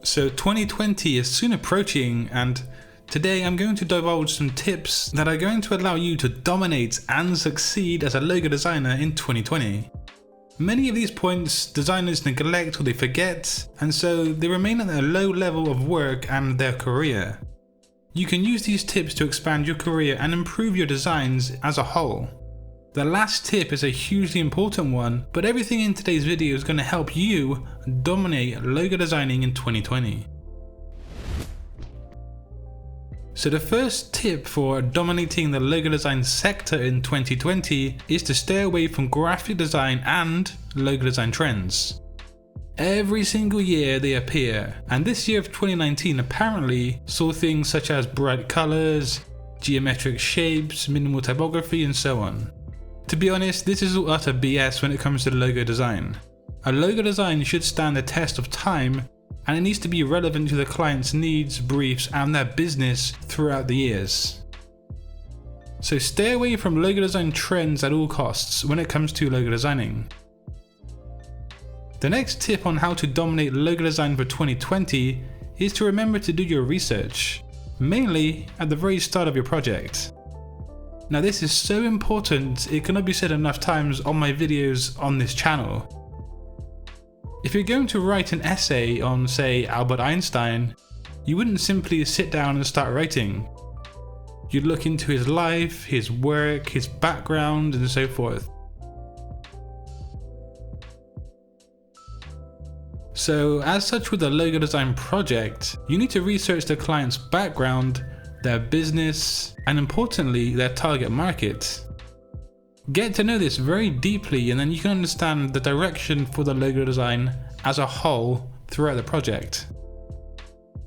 So 2020 is soon approaching, and today I'm going to divulge some tips that are going to allow you to dominate and succeed as a logo designer in 2020. Many of these points designers neglect or they forget, and so they remain at a low level of work and their career. You can use these tips to expand your career and improve your designs as a whole. The last tip is a hugely important one, but everything in today's video is going to help you dominate logo designing in 2020. So the first tip for dominating the logo design sector in 2020 is to stay away from graphic design and logo design trends. Every single year they appear, and this year of 2019 apparently saw things such as bright colors, geometric shapes, minimal typography, and so on. To be honest, this is all utter BS when it comes to logo design. A logo design should stand the test of time, and it needs to be relevant to the client's needs, briefs, and their business throughout the years. So stay away from logo design trends at all costs when it comes to logo designing. The next tip on how to dominate logo design for 2020 is to remember to do your research, mainly at the very start of your project. Now this is so important, it cannot be said enough times on my videos on this channel. If you're going to write an essay on, say, Albert Einstein, you wouldn't simply sit down and start writing. You'd look into his life, his work, his background, and so forth. So as such with a logo design project, you need to research the client's background, their business, and importantly, their target market. Get to know this very deeply, and then you can understand the direction for the logo design as a whole throughout the project.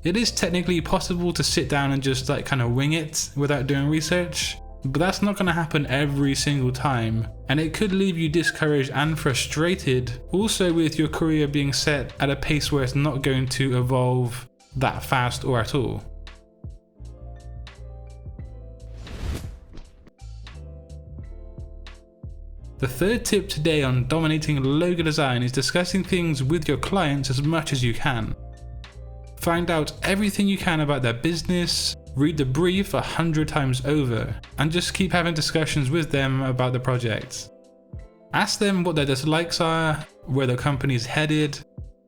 It is technically possible to sit down and just kind of wing it without doing research, but that's not going to happen every single time, and it could leave you discouraged and frustrated, also with your career being set at a pace where it's not going to evolve that fast or at all. The third tip today on dominating logo design is discussing things with your clients as much as you can. Find out everything you can about their business, read the brief 100 times over, and just keep having discussions with them about the project. Ask them what their dislikes are, where the company is headed,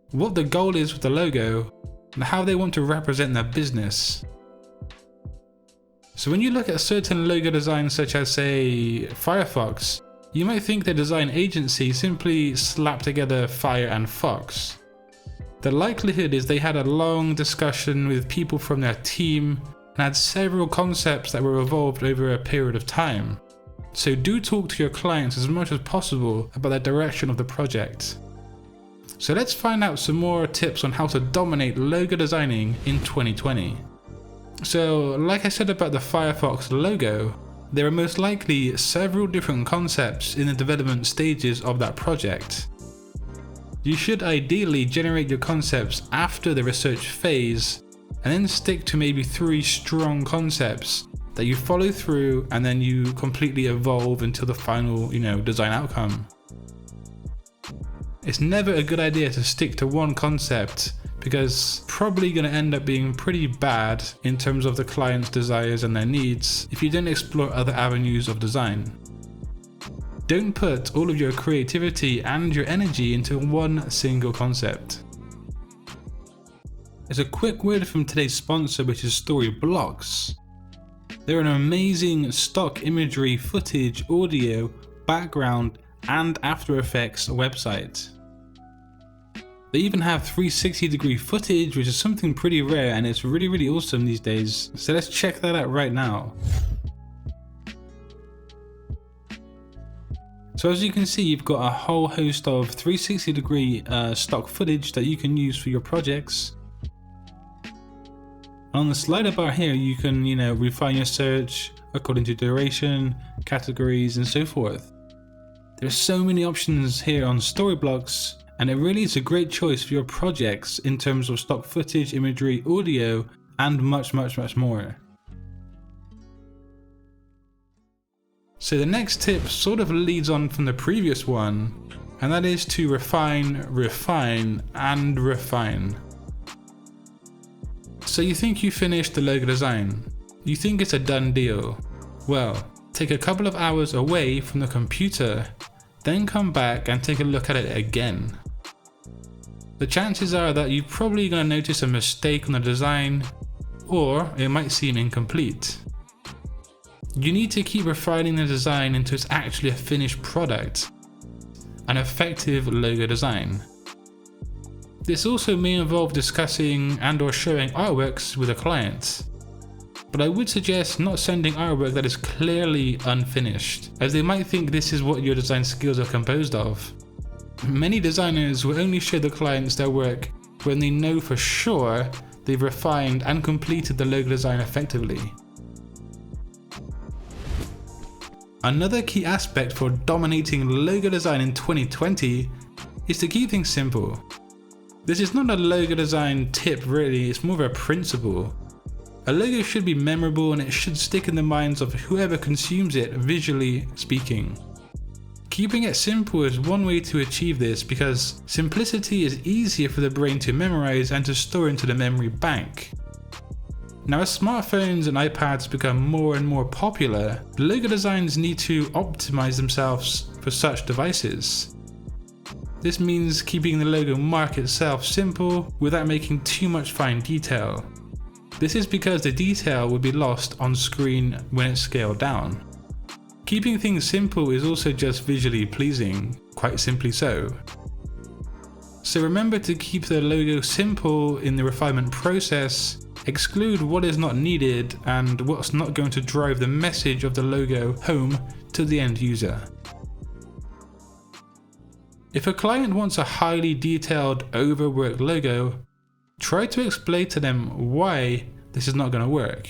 what the goal is with the logo, and how they want to represent their business. So when you look at certain logo designs such as, say, Firefox, you might think the design agency simply slapped together Fire and Fox. The likelihood is they had a long discussion with people from their team and had several concepts that were evolved over a period of time. So do talk to your clients as much as possible about the direction of the project. So let's find out some more tips on how to dominate logo designing in 2020. So like I said about the Firefox logo, there are most likely several different concepts in the development stages of that project. You should ideally generate your concepts after the research phase, and then stick to maybe 3 strong concepts that you follow through, and then you completely evolve until the final, design outcome. It's never a good idea to stick to one concept, because probably going to end up being pretty bad in terms of the client's desires and their needs if you don't explore other avenues of design. Don't put all of your creativity and your energy into one single concept. As a quick word from today's sponsor, which is Storyblocks. They're an amazing stock imagery, footage, audio, background, and After Effects website. They even have 360-degree footage, which is something pretty rare, and it's really awesome these days. So let's check that out right now. So as you can see, you've got a whole host of 360-degree stock footage that you can use for your projects. On the slider bar here, you can, refine your search according to duration, categories, and so forth. There's so many options here on Storyblocks, and it really is a great choice for your projects in terms of stock footage, imagery, audio, and much more. So the next tip sort of leads on from the previous one, and that is to refine, and refine. So you think you finished the logo design. You think it's a done deal. Well, take a couple of hours away from the computer, then come back and take a look at it again. The chances are that you're probably going to notice a mistake on the design, or it might seem incomplete. You need to keep refining the design until it's actually a finished product, an effective logo design. This also may involve discussing and/or showing artworks with a client, but I would suggest not sending artwork that is clearly unfinished, as they might think this is what your design skills are composed of. Many designers will only show the clients their work when they know for sure they've refined and completed the logo design effectively. Another key aspect for dominating logo design in 2020 is to keep things simple. This is not a logo design tip really, it's more of a principle. A logo should be memorable and it should stick in the minds of whoever consumes it, visually speaking. Keeping it simple is one way to achieve this because simplicity is easier for the brain to memorize and to store into the memory bank. Now, as smartphones and iPads become more and more popular, logo designs need to optimize themselves for such devices. This means keeping the logo mark itself simple without making too much fine detail. This is because the detail will be lost on screen when it's scaled down. Keeping things simple is also just visually pleasing, quite simply so. So remember to keep the logo simple in the refinement process, exclude what is not needed and what's not going to drive the message of the logo home to the end user. If a client wants a highly detailed, overworked logo, try to explain to them why this is not going to work.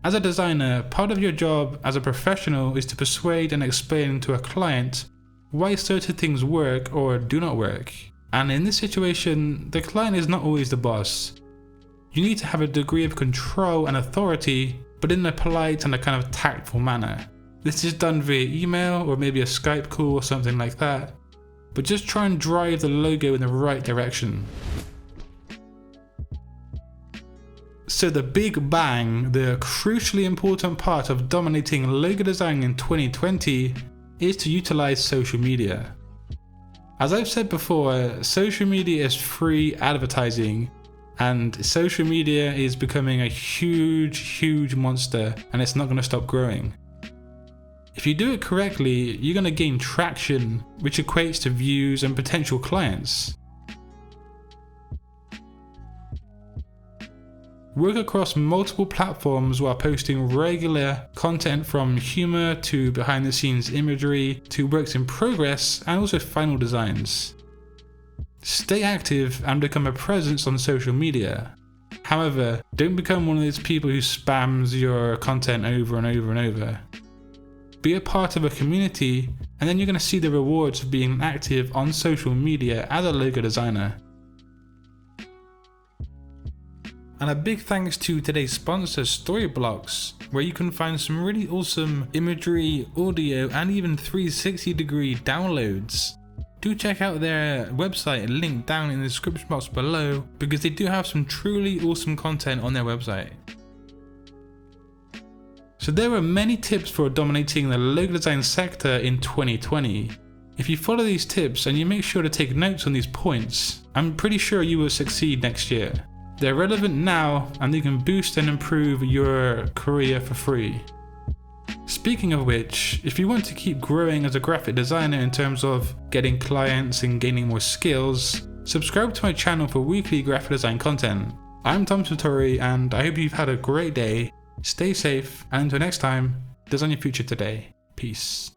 As a designer, part of your job as a professional is to persuade and explain to a client why certain things work or do not work. And in this situation, the client is not always the boss. You need to have a degree of control and authority, but in a polite and a kind of tactful manner. This is done via email or maybe a Skype call or something like that. But just try and drive the logo in the right direction. So the big bang, the crucially important part of dominating logo design in 2020 is to utilize social media. As I've said before, social media is free advertising, and social media is becoming a huge monster, and it's not going to stop growing. If you do it correctly, you're going to gain traction, which equates to views and potential clients. Work across multiple platforms while posting regular content, from humor to behind the scenes imagery to works in progress and also final designs. Stay active and become a presence on social media. However, don't become one of those people who spams your content over and over and over. Be a part of a community, and then you're going to see the rewards of being active on social media as a logo designer. And a big thanks to today's sponsor, Storyblocks, where you can find some really awesome imagery, audio, and even 360-degree downloads. Do check out their website, linked down in the description box below, because they do have some truly awesome content on their website. So there are many tips for dominating the logo design sector in 2020. If you follow these tips and you make sure to take notes on these points, I'm pretty sure you will succeed next year. They're relevant now and they can boost and improve your career for free. Speaking of which, if you want to keep growing as a graphic designer in terms of getting clients and gaining more skills, subscribe to my channel for weekly graphic design content. I'm Tom Satori and I hope you've had a great day. Stay safe, and until next time, design your future today. Peace.